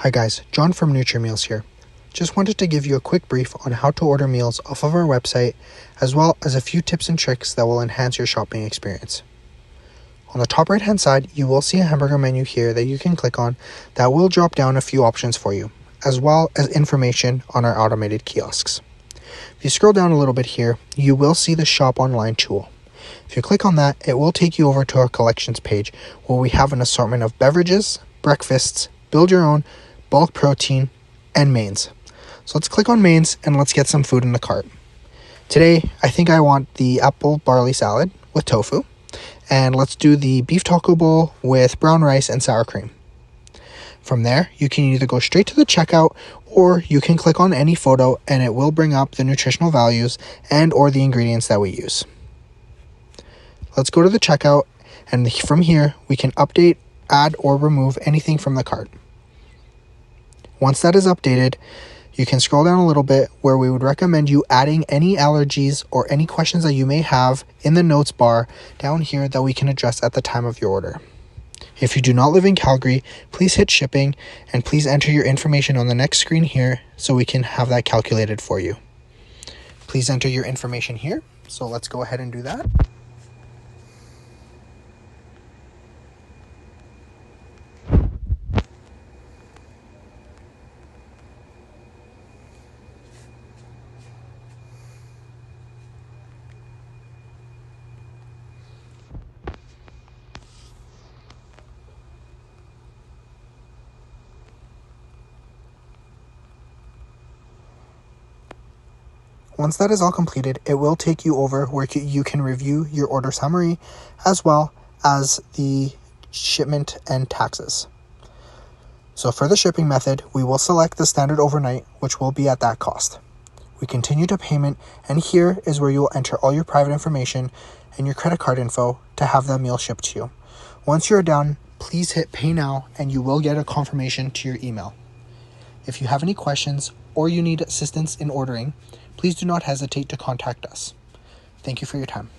Hi guys, John from Nutrimeals here. Just wanted to give you a quick brief on how to order meals off of our website, as well as a few tips and tricks that will enhance your shopping experience. On the top right hand side, you will see a hamburger menu here that you can click on that will drop down a few options for you, as well as information on our automated kiosks. If you scroll down a little bit here, you will see the shop online tool. If you click on that, it will take you over to our collections page where we have an assortment of beverages, breakfasts, build your own, bulk protein, and mains. So let's click on mains and let's get some food in the cart. Today, I think I want the apple barley salad with tofu, and let's do the beef taco bowl with brown rice and sour cream. From there, you can either go straight to the checkout or you can click on any photo and it will bring up the nutritional values and or the ingredients that we use. Let's go to the checkout, and from here, we can update, add, or remove anything from the cart. Once that is updated, you can scroll down a little bit where we would recommend you adding any allergies or any questions that you may have in the notes bar down here that we can address at the time of your order. If you do not live in Calgary, please hit shipping and please enter your information on the next screen here so we can have that calculated for you. Please enter your information here. So let's go ahead and do that. Once that is all completed, it will take you over where you can review your order summary as well as the shipment and taxes. So for the shipping method, we will select the standard overnight, which will be at that cost. We continue to payment, and here is where you will enter all your private information and your credit card info to have that meal shipped to you. Once you're done, please hit pay now and you will get a confirmation to your email. If you have any questions or you need assistance in ordering, please do not hesitate to contact us. Thank you for your time.